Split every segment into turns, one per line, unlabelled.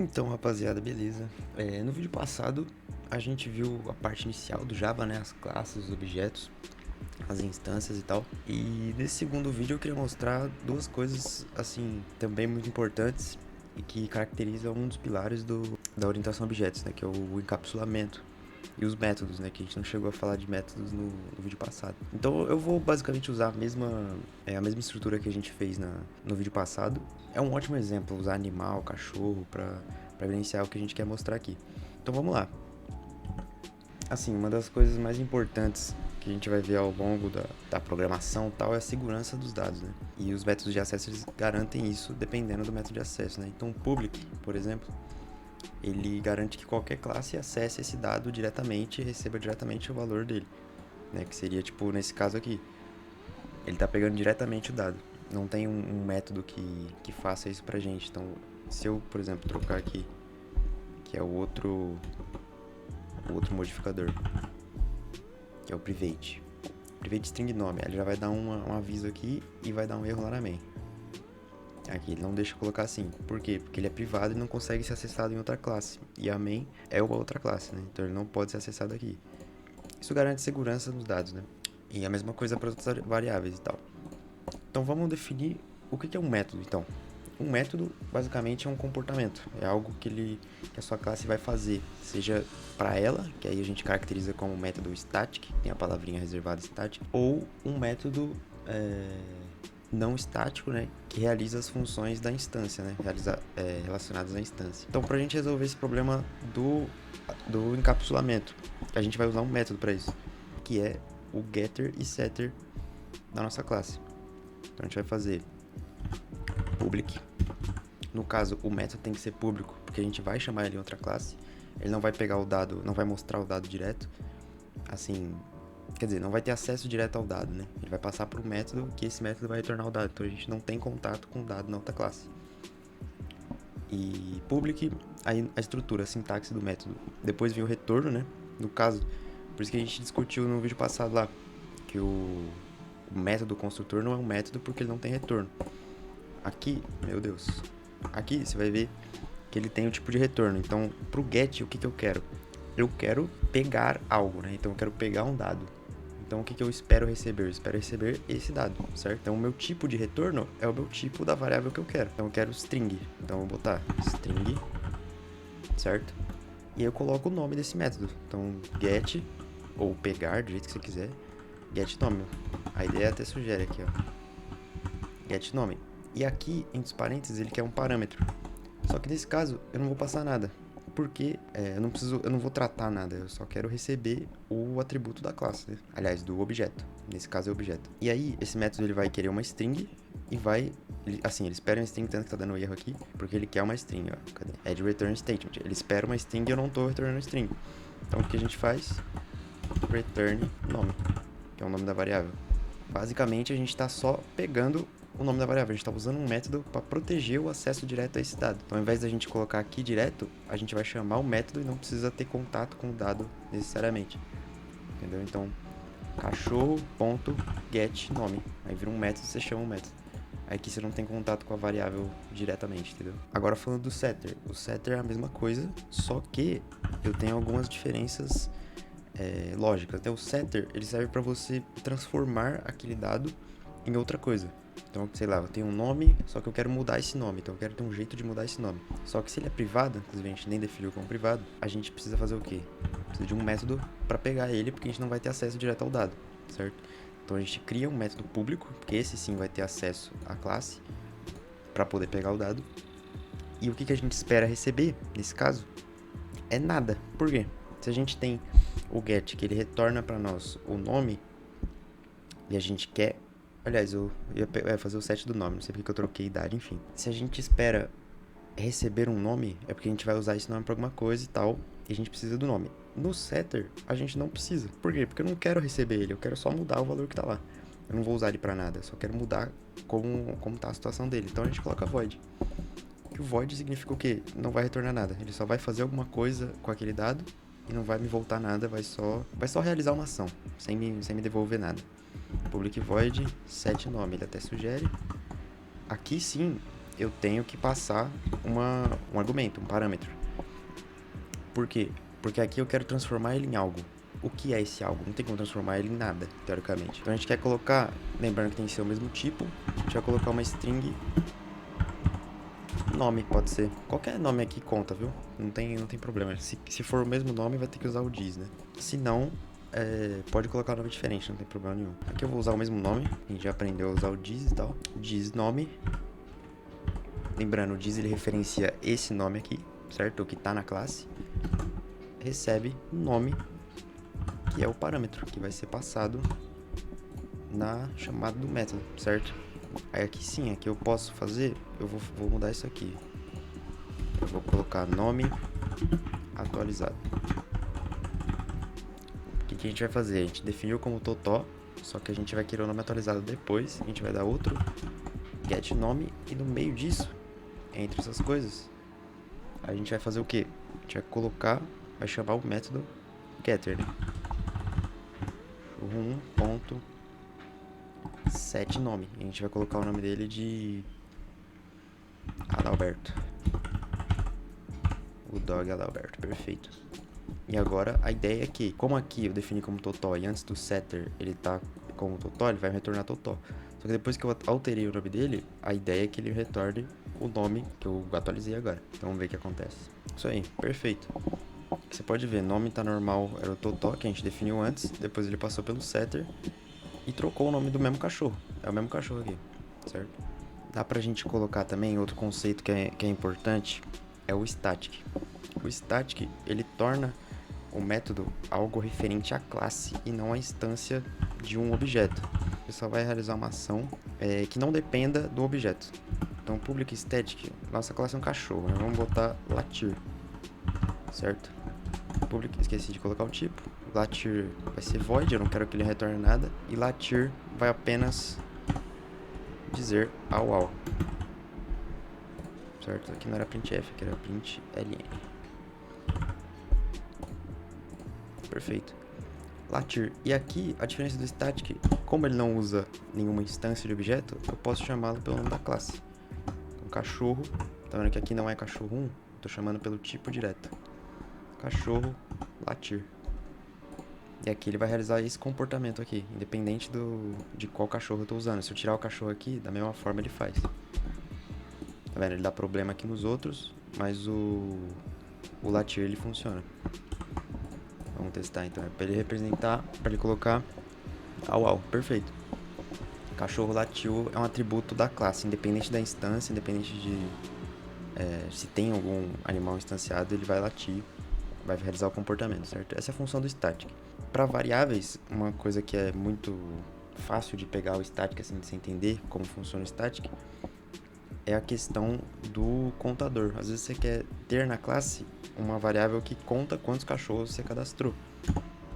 Então, rapaziada, beleza. No vídeo passado, a gente viu a parte inicial do Java, né? As classes, os objetos, as instâncias e tal. E nesse segundo vídeo eu queria mostrar duas coisas, assim, também muito importantes e que caracterizam um dos pilares da orientação a objetos, né? Que é o encapsulamento. E os métodos, né? Que a gente não chegou a falar de métodos no vídeo passado. Então eu vou basicamente usar a mesma estrutura que a gente fez no vídeo passado. É um ótimo exemplo usar animal, cachorro, para evidenciar o que a gente quer mostrar aqui. Então vamos lá. Assim, uma das coisas mais importantes que a gente vai ver ao longo da programação e tal é a segurança dos dados, né? E os métodos de acesso eles garantem isso dependendo do método de acesso, né? Então o public, por exemplo, ele garante que qualquer classe acesse esse dado diretamente e receba diretamente o valor dele, né? Que seria, tipo, nesse caso aqui, ele tá pegando diretamente o dado. Não tem um método que faça isso pra gente. Então, se eu, por exemplo, trocar aqui, que é o outro modificador, que é o private. Private string nome, ele já vai dar um aviso aqui e vai dar um erro lá na main. Aqui, ele não deixa colocar assim. Por quê? Porque ele é privado e não consegue ser acessado em outra classe. E a main é uma outra classe, né? Então ele não pode ser acessado aqui. Isso garante segurança nos dados, né? E a mesma coisa para outras variáveis e tal. Então vamos definir o que é um método, então. Um método, basicamente, é um comportamento. É algo que a sua classe vai fazer, seja para ela, que aí a gente caracteriza como método static, tem a palavrinha reservada static, ou um método não estático, né, que realiza as funções da instância, né, relacionadas à instância. Então, para a gente resolver esse problema do encapsulamento, a gente vai usar um método para isso, que é o getter e setter da nossa classe. Então, a gente vai fazer public. No caso, o método tem que ser público, porque a gente vai chamar ele em outra classe. Ele não vai pegar o dado, não vai mostrar o dado direto. Assim, quer dizer, não vai ter acesso direto ao dado, né? Ele vai passar por um método que esse método vai retornar o dado. Então a gente não tem contato com o dado na outra classe. E public, aí a estrutura, a sintaxe do método. Depois vem o retorno, né? No caso, por isso que a gente discutiu no vídeo passado lá, que o método construtor não é um método porque ele não tem retorno. Aqui, meu Deus, aqui você vai ver que ele tem um tipo de retorno. Então, pro get, o que eu quero? Eu quero pegar algo, né? Então, eu quero pegar um dado. Então, o que eu espero receber? Eu espero receber esse dado, certo? Então, o meu tipo de retorno é o meu tipo da variável que eu quero. Então, eu quero string. Então, eu vou botar string, certo? E aí eu coloco o nome desse método. Então, get, ou pegar, do jeito que você quiser, get nome. A ideia até sugere aqui, ó. Get nome. E aqui, entre os parênteses, ele quer um parâmetro. Só que nesse caso, eu não vou passar nada. Porque eu não vou tratar nada. Eu só quero receber o atributo da classe, né? Aliás, do objeto. Nesse caso é objeto. E aí, esse método ele vai querer uma string e vai... ele espera uma string, tanto que tá dando erro aqui, porque ele quer uma string, ó. Cadê? Add return statement. Ele espera uma string e eu não tô retornando string. Então, o que a gente faz? Return nome, que é o nome da variável. Basicamente, a gente está só pegando o nome da variável. A gente está usando um método para proteger o acesso direto a esse dado. Então, ao invés da gente colocar aqui direto, a gente vai chamar o método e não precisa ter contato com o dado necessariamente. Entendeu? Então, cachorro.get nome. Aí vira um método e você chama o método. Aí aqui você não tem contato com a variável diretamente, entendeu? Agora falando do setter. O setter é a mesma coisa, só que eu tenho algumas diferenças lógicas. Então, o setter ele serve para você transformar aquele dado em outra coisa. Então, sei lá, eu tenho um nome, só que eu quero mudar esse nome. Então, eu quero ter um jeito de mudar esse nome. Só que se ele é privado, inclusive a gente nem definiu como privado, a gente precisa fazer o quê? Precisa de um método para pegar ele, porque a gente não vai ter acesso direto ao dado, certo? Então, a gente cria um método público, porque esse sim vai ter acesso à classe, para poder pegar o dado. E o que a gente espera receber, nesse caso, é nada. Por quê? Se a gente tem o get, que ele retorna para nós o nome, e a gente quer... Aliás, eu ia fazer o set do nome, não sei porque eu troquei idade, enfim. Se a gente espera receber um nome, é porque a gente vai usar esse nome pra alguma coisa e tal, e a gente precisa do nome. No setter, a gente não precisa. Por quê? Porque eu não quero receber ele, eu quero só mudar o valor que tá lá. Eu não vou usar ele pra nada, eu só quero mudar como tá a situação dele. Então a gente coloca void. Que o void significa o quê? Não vai retornar nada. Ele só vai fazer alguma coisa com aquele dado e não vai me voltar nada, vai só realizar uma ação, sem me devolver nada. Public void set nome, ele até sugere. Aqui sim, eu tenho que passar um argumento, um parâmetro. Por quê? Porque aqui eu quero transformar ele em algo. O que é esse algo? Não tem como transformar ele em nada, teoricamente. Então a gente quer colocar, lembrando que tem que ser o mesmo tipo, a gente vai colocar uma string nome, pode ser. Qualquer nome aqui conta, viu? Não tem problema. Se for o mesmo nome, vai ter que usar o diz, né? Se não, pode colocar um nome diferente, não tem problema nenhum. Aqui eu vou usar o mesmo nome, a gente já aprendeu a usar o diz e tal. Diz nome. Lembrando, o diz ele referencia esse nome aqui, certo? O que tá na classe. Recebe um nome, que é o parâmetro, que vai ser passado na chamada do método, certo? Aí aqui sim, aqui eu posso fazer, eu vou mudar isso aqui. Eu vou colocar nome atualizado. O que a gente vai fazer? A gente definiu como totó, só que a gente vai querer o nome atualizado depois. A gente vai dar outro get nome e no meio disso, entre essas coisas, a gente vai fazer o quê? A gente vai colocar, vai chamar o método getter, né? 1.set nome. A gente vai colocar o nome dele de Adalberto. O dog Adalberto, perfeito. E agora a ideia é que, como aqui eu defini como totó e antes do setter ele tá como totó, ele vai retornar totó. Só que depois que eu alterei o nome dele, a ideia é que ele retorne o nome que eu atualizei agora. Então vamos ver o que acontece. Isso aí, perfeito. Você pode ver, nome tá normal, era o totó que a gente definiu antes, depois ele passou pelo setter e trocou o nome do mesmo cachorro. É o mesmo cachorro aqui, certo? Dá pra gente colocar também outro conceito que é importante, é o static. O static, ele torna o método algo referente à classe e não à instância de um objeto. Você só vai realizar uma ação que não dependa do objeto. Então, public static, nossa classe é um cachorro, né? Vamos botar latir, certo? Public, esqueci de colocar o tipo. Latir vai ser void, eu não quero que ele retorne nada. E latir vai apenas dizer au. Certo? Aqui não era printf, aqui era println. Perfeito. Latir. E aqui, a diferença do static, como ele não usa nenhuma instância de objeto, eu posso chamá-lo pelo nome da classe. Então, cachorro, tá vendo que aqui não é cachorro 1? Tô chamando pelo tipo direto. Cachorro, latir. E aqui ele vai realizar esse comportamento aqui, independente de qual cachorro eu tô usando. Se eu tirar o cachorro aqui, da mesma forma ele faz. Tá vendo? Ele dá problema aqui nos outros, mas o latir ele funciona. Vamos testar então. É pra ele representar, pra ele colocar au. Perfeito. Cachorro latiu é um atributo da classe, independente da instância, independente de se tem algum animal instanciado, ele vai latir, vai realizar o comportamento, certo? Essa é a função do static. Para variáveis, uma coisa que é muito fácil de pegar o static, assim, de se entender como funciona o static, é a questão do contador. Às vezes você quer ter na classe uma variável que conta quantos cachorros você cadastrou.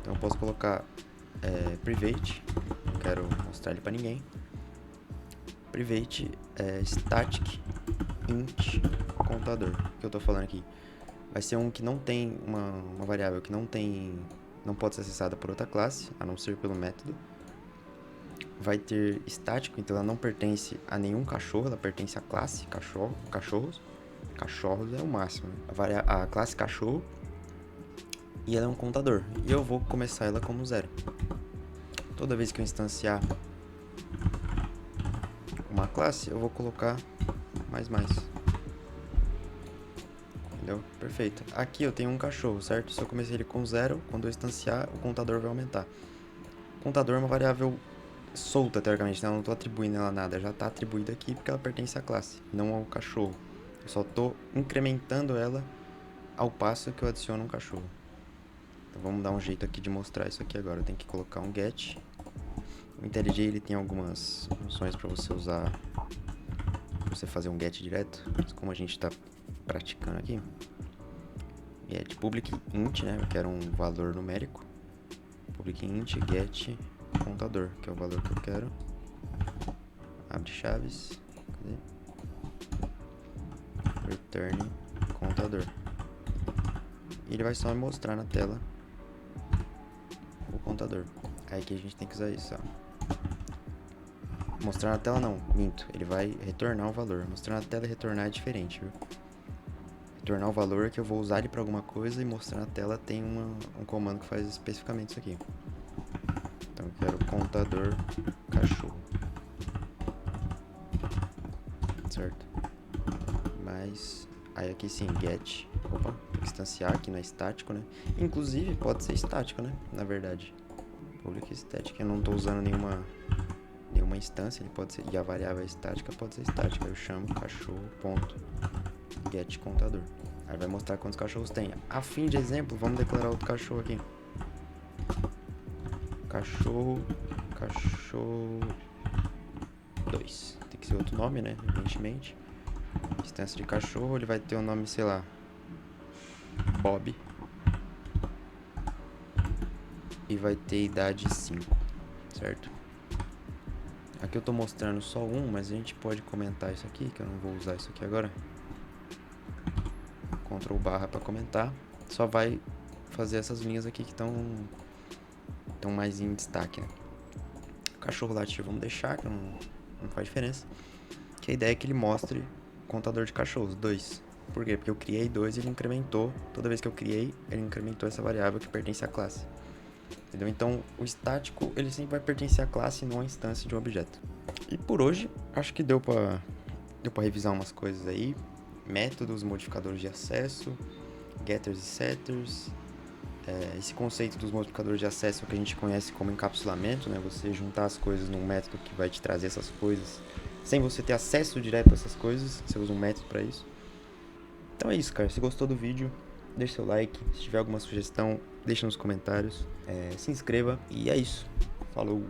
Então eu posso colocar private, não quero mostrar ele para ninguém. Private static int contador. O que eu tô falando aqui? Vai ser um que não tem uma variável que não pode ser acessada por outra classe, a não ser pelo método. Vai ter estático, então ela não pertence a nenhum cachorro, ela pertence à classe cachorros. Cachorros é o máximo, né? A classe cachorro. E ela é um contador. E eu vou começar ela como 0. Toda vez que eu instanciar uma classe, eu vou colocar mais. Entendeu? Perfeito. Aqui eu tenho um cachorro, certo? Se eu comecei ele com 0, quando eu instanciar, o contador vai aumentar. O contador é uma variável solta, teoricamente, né? Eu não estou atribuindo ela nada, já está atribuída aqui porque ela pertence à classe, não ao cachorro. Eu só estou incrementando ela ao passo que eu adiciono um cachorro. Então vamos dar um jeito aqui de mostrar isso aqui agora. Eu tenho que colocar um get. O IntelliJ ele tem algumas funções para você usar, pra você fazer um get direto, mas como a gente está praticando aqui, get public int, né? Eu quero um valor numérico. Public int get contador, que é o valor que eu quero. Abre chaves. Cadê? Return contador. E ele vai só me mostrar na tela o contador. Aí que a gente tem que usar isso, ó. Mostrar na tela não, minto. Ele vai retornar o valor. Mostrar na tela e retornar é diferente, viu? Retornar o valor é que eu vou usar ele pra alguma coisa e mostrar na tela tem um comando que faz especificamente isso aqui. Então eu quero contador cachorro. Certo? Mas aí aqui sim, get. Opa, tem que instanciar aqui na estático, né? Inclusive pode ser estático, né? Na verdade. Public static, eu não tô usando nenhuma instância, ele pode ser, e a variável estática pode ser estática. Eu chamo cachorro.get contador. Aí vai mostrar quantos cachorros tem. A fim de exemplo, vamos declarar outro cachorro aqui. Cachorro 2. Tem que ser outro nome, né? Evidentemente. Instância de cachorro, ele vai ter o nome, sei lá, Bob. E vai ter idade 5, certo? Aqui eu tô mostrando só um, mas a gente pode comentar isso aqui, que eu não vou usar isso aqui agora. Ctrl barra para comentar. Só vai fazer essas linhas aqui que estão mais em destaque, né? O cachorro latir vamos deixar, que não faz diferença. Que a ideia é que ele mostre o contador de cachorros, 2. Por quê? Porque eu criei 2 e ele incrementou. Toda vez que eu criei, ele incrementou essa variável que pertence à classe. Entendeu? Então, o estático, ele sempre vai pertencer à classe e não à instância de um objeto. E por hoje, acho que deu pra revisar umas coisas aí. Métodos, modificadores de acesso, getters e setters. Esse conceito dos modificadores de acesso é o que a gente conhece como encapsulamento, né? Você juntar as coisas num método que vai te trazer essas coisas sem você ter acesso direto a essas coisas. Você usa um método para isso. Então é isso, cara. Se gostou do vídeo, deixa seu like. Se tiver alguma sugestão, deixa nos comentários. Se inscreva. E é isso. Falou!